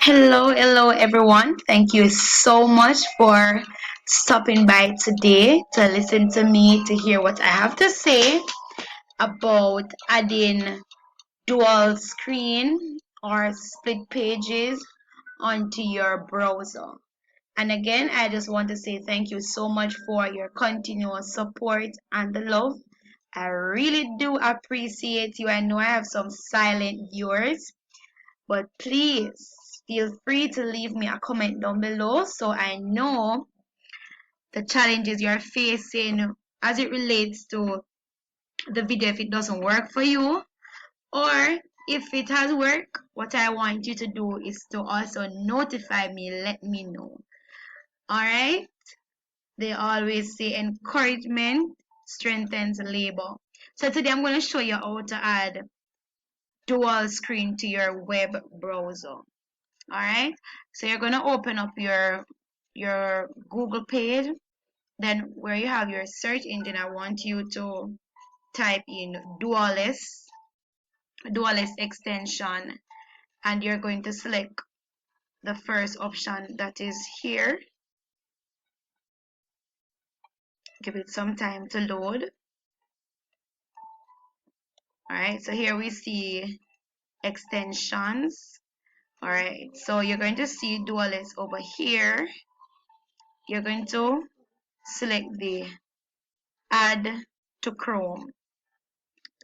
Hello everyone. Thank you so much for stopping by today to listen to me to hear what I have to say about adding dual screen or split pages onto your browser. And again, I just want to say thank you so much for your continuous support and the love. I really do appreciate you. I know I have some silent viewers, but please feel free to leave me a comment down below so I know the challenges you're facing as it relates to the video if it doesn't work for you, or if it has worked. What I want you to do is to also notify me, let me know. Alright? They always say encouragement strengthens labor. So today I'm going to show you how to add dual screen to your web browser. Alright, so you're going to open up your Google page. Then where you have your search engine, I want you to type in Dualless extension, and you're going to select the first option that is here. Give it some time to load. Alright, so here we see extensions. Alright, so you're going to see Dualless over here. You're going to select the add to Chrome,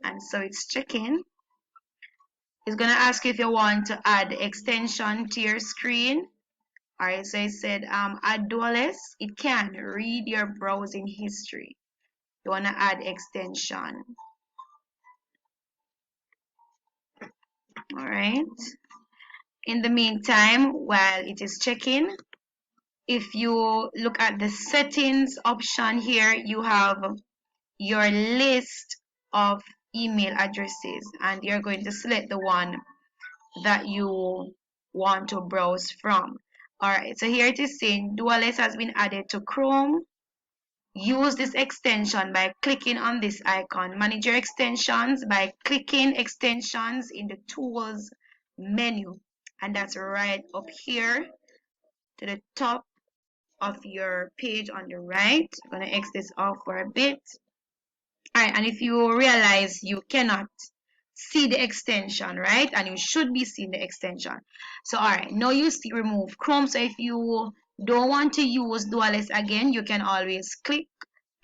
and so it's checking. It's gonna ask you if you want to add extension to your screen. Alright, so it said add Dualless. It can read your browsing history. You wanna add extension. Alright. In the meantime, while it is checking, if you look at the settings option here, you have your list of email addresses, and you're going to select the one that you want to browse from. Alright, so here it is saying Dualless has been added to Chrome. Use this extension by clicking on this icon. Manage your extensions by clicking extensions in the tools menu, and that's right up here to the top of your page on the right. I'm going to X this off for a bit. Alright, and if you realize you cannot see the extension, right, and you should be seeing the extension, so alright, now you see remove Chrome. So if you don't want to use Dualless again, you can always click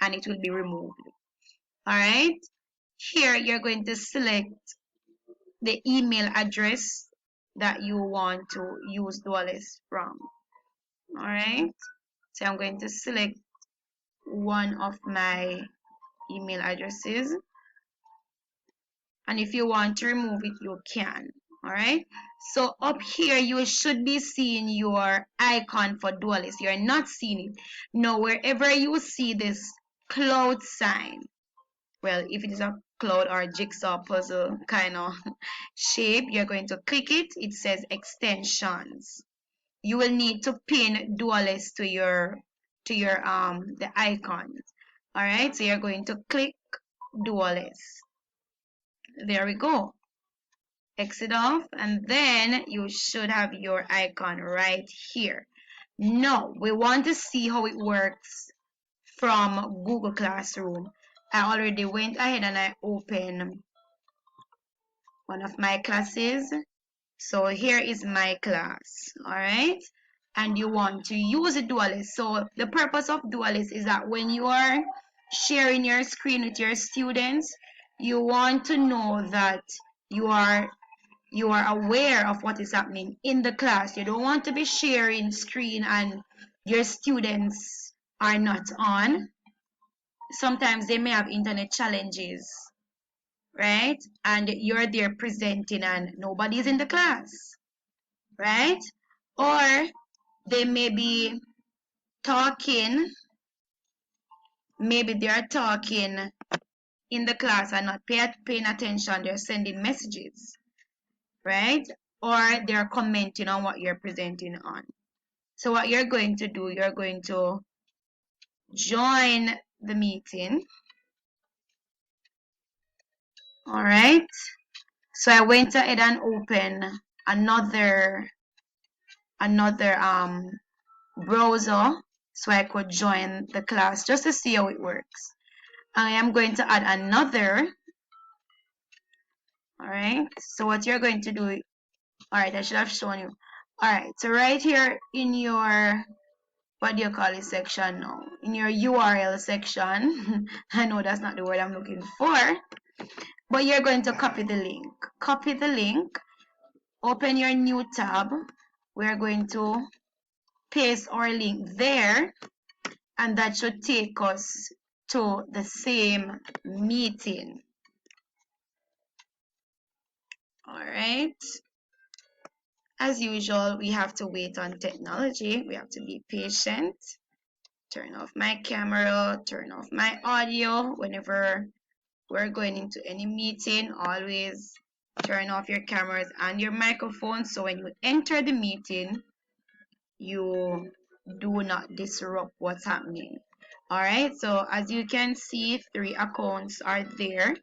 and it will be removed. Alright, here you're going to select the email address that you want to use Dualless from. Alright, so I'm going to select one of my email addresses, and if you want to remove it, you can. Alright, so up here you should be seeing your icon for Dualless. You're not seeing it. Now wherever you see this cloud sign, well, if it is a cloud or a jigsaw puzzle kind of shape, you're going to click it. It says extensions. You will need to pin Dualless to your the icon. Alright, so you're going to click Dualless. There we go. Exit off, and then you should have your icon right here. Now we want to see how it works from Google Classroom. I already went ahead and I opened one of my classes. So here is my class. All right, and you want to use a Dualless. So the purpose of Dualless is that when you are sharing your screen with your students, you want to know that you are aware of what is happening in the class. You don't want to be sharing screen and your students are not on. Sometimes they may have internet challenges, right? And you're there presenting and nobody's in the class, right? Or they may be talking, maybe they're talking in the class and not paying attention. They're sending messages, right? Or they're commenting on what you're presenting on. So what you're going to do, you're going to join the meeting. All right. So I went ahead and opened another another browser so I could join the class just to see how it works. I am going to add another. All right, so what you're going to do, all right, I should have shown you. All right, so right here in your, what do you call it, section now? In your URL section, I know that's not the word I'm looking for, but you're going to copy the link. Copy the link, open your new tab. We're going to paste our link there, and that should take us to the same meeting. All right. As usual, we have to wait on technology. We have to be patient. Turn off my camera, turn off my audio. Whenever we're going into any meeting, always turn off your cameras and your microphone so when you enter the meeting, you do not disrupt what's happening. All right, so as you can see, 3 accounts are there.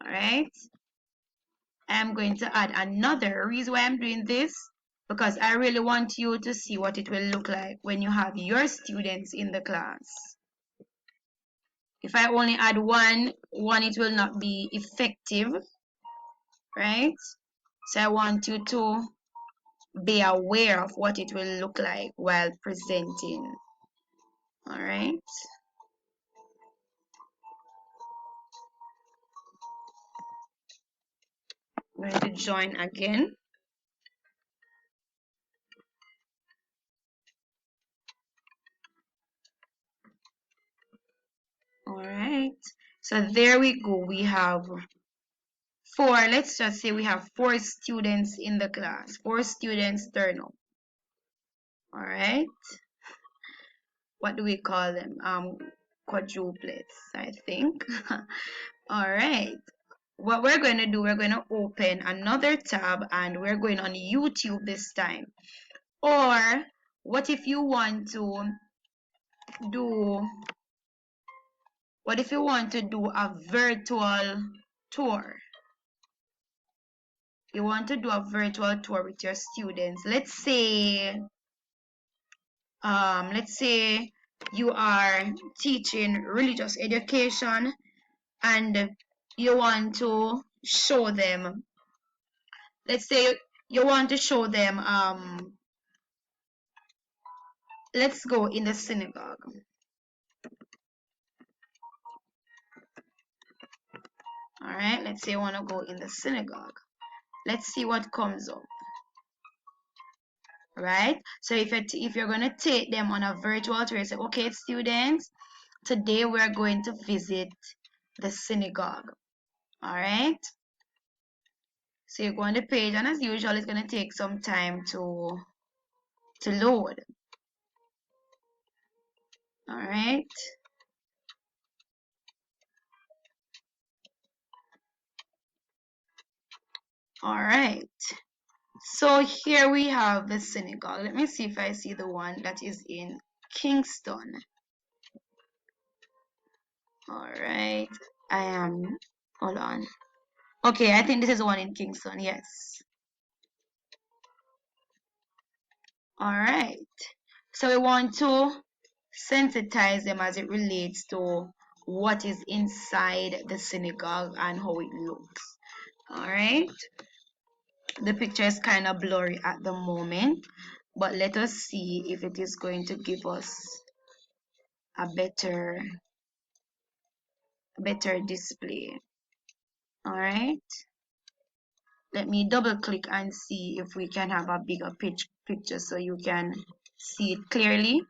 All right, I'm going to add another. Reason why I'm doing this, because I really want you to see what it will look like when you have your students in the class. If I only add one, it will not be effective, right? So I want you to be aware of what it will look like while presenting. All right. I'm going to join again. All right. So there we go. We have 4. Let's just say we have 4 students in the class. 4 students turn up. All right. What do we call them? Quadruplets, I think. All right. What we're going to do, we're going to open another tab and we're going on YouTube this time. Or what if you want to do a virtual tour? You want to do a virtual tour with your students. Let's say you are teaching religious education and you want to show them, let's say you want to show them let's go in the synagogue. All right, let's say you want to go in the synagogue. Let's see what comes up. Right, so if you're going to take them on a virtual tour, say, okay, students, today we're going to visit the synagogue. All right, so you go on the page, and as usual, it's going to take some time to load. All right. All right. So here we have the synagogue. Let me see if I see the one that is in Kingston. All right. Hold on. Okay, I think this is the one in Kingston. Yes. All right. So we want to sensitize them as it relates to what is inside the synagogue and how it looks. All right. The picture is kind of blurry at the moment, but let us see if it is going to give us a better display. All right, let me double click and see if we can have a bigger picture so you can see it clearly.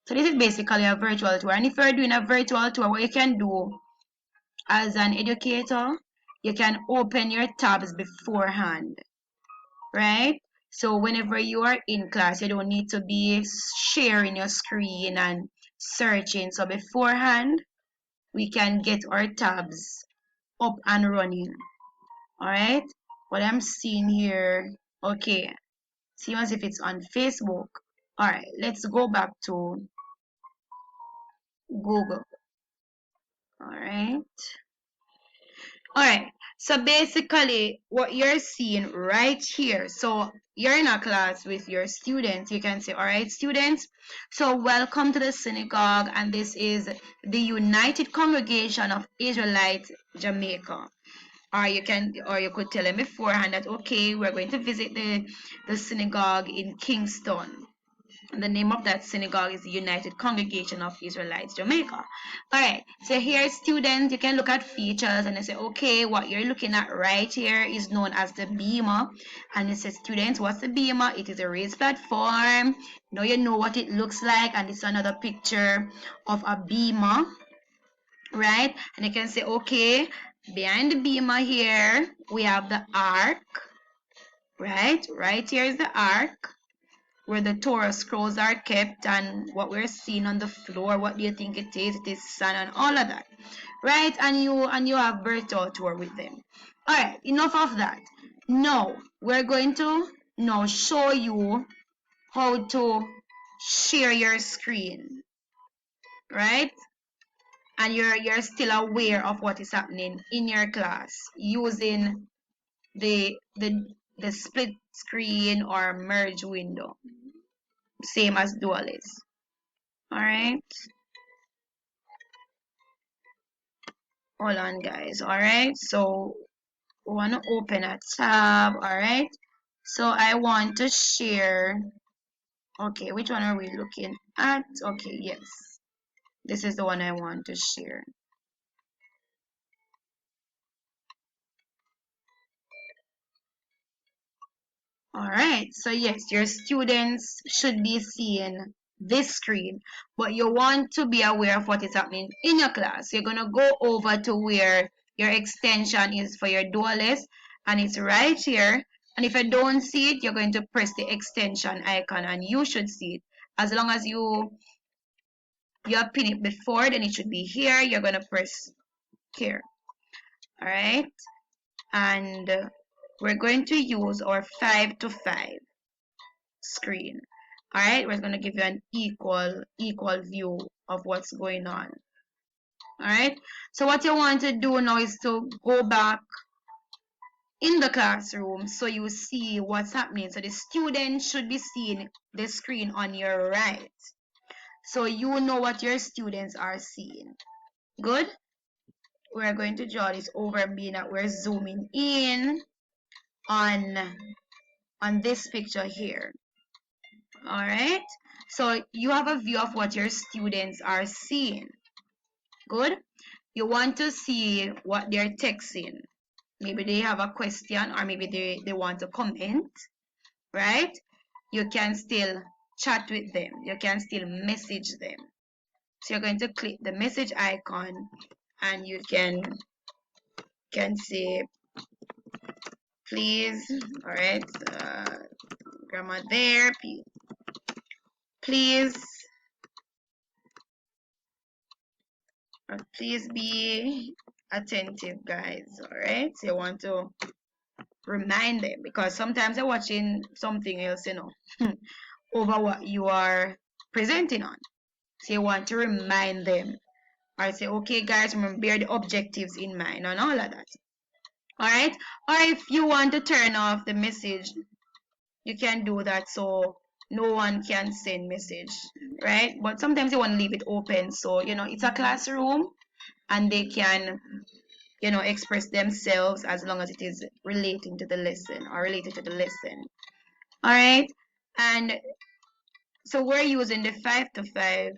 So this is basically a virtual tour, and if you're doing a virtual tour, what you can do as an educator, you can open your tabs beforehand, right? So whenever you are in class, you don't need to be sharing your screen and searching. So beforehand, we can get our tabs up and running. All right, what I'm seeing here, okay, see as if it's on Facebook. All right, let's go back to Google. All right. So basically, what you're seeing right here, so you're in a class with your students. You can say, all right, students, so welcome to the synagogue, and this is the United Congregation of Israelites, Jamaica. Or you could tell them beforehand that, okay, we're going to visit the synagogue in Kingston. The name of that synagogue is the United Congregation of Israelites, Jamaica. All right, so here, students, you can look at features and they say, okay, what you're looking at right here is known as the beamer. And it says, students, what's the beamer? It is a raised platform. Now you know what it looks like, and it's another picture of a beamer, right? And you can say, okay, behind the beamer here, we have the ark, right? Right here is the ark where the Torah scrolls are kept, and what we're seeing on the floor, what do you think it is? It is sand and all of that, right? And you have virtual tour with them. All right, enough of that. Now we're going to now show you how to share your screen, right? And you're still aware of what is happening in your class using the split screen or merge window, same as Dualless. All right, hold on guys. All right, so we want to open a tab. All right, so I want to share. Okay, which one are we looking at? Okay, yes, this is the one I want to share. All right, so yes, your students should be seeing this screen, but you want to be aware of what is happening in your class. You're going to go over to where your extension is for your Dualless, and it's right here. And if you don't see it, you're going to press the extension icon, and you should see it. As long as you have pinned it before, then it should be here. You're going to press here. All right, and we're going to use our 5 to 5 screen. All right, we're going to give you an equal view of what's going on. All right, so what you want to do now is to go back in the classroom so you see what's happening. So the student should be seeing the screen on your right, so you know what your students are seeing. Good. We're going to draw this over, being that we're zooming in on this picture here. All right, so you have a view of what your students are seeing. Good. You want to see what they're texting. Maybe they have a question, or maybe they want to comment, right? You can still chat with them. You can still message them. So you're going to click the message icon, and you can say, please, all right, grandma there, please please be attentive, guys. All right, so you want to remind them, because sometimes they're watching something else, over what you are presenting on. So you want to remind them, or say, okay guys, remember, bear the objectives in mind and all of that. All right, or if you want to turn off the message, you can do that, so no one can send message, right? But sometimes you want to leave it open, so it's a classroom, and they can express themselves as long as it is relating to the lesson or related to the lesson. All right, and so we're using the 5 to 5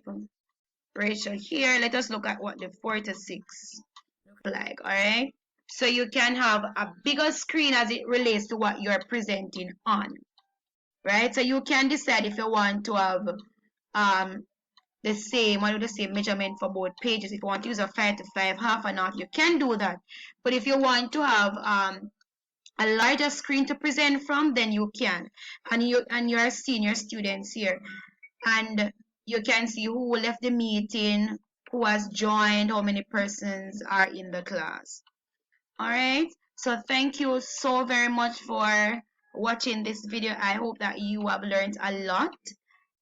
ratio here. Let us look at what the 4 to 6 look like. All right, so you can have a bigger screen as it relates to what you're presenting on, right? So you can decide if you want to have the same measurement for both pages. If you want to use a 5 to 5, half and half, you can do that. But if you want to have a larger screen to present from, then you can. And you're seeing your students here, and you can see who left the meeting, who has joined, how many persons are in the class. All right, so thank you so very much for watching this video. I hope that you have learned a lot.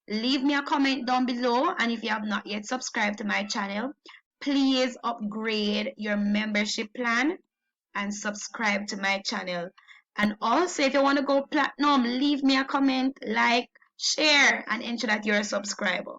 Leave me a comment down below, and if you have not yet subscribed to my channel, please upgrade your membership plan. and subscribe to my channel. And also, if you want to go platinum, leave me a comment, like, share, and ensure that you're a subscriber.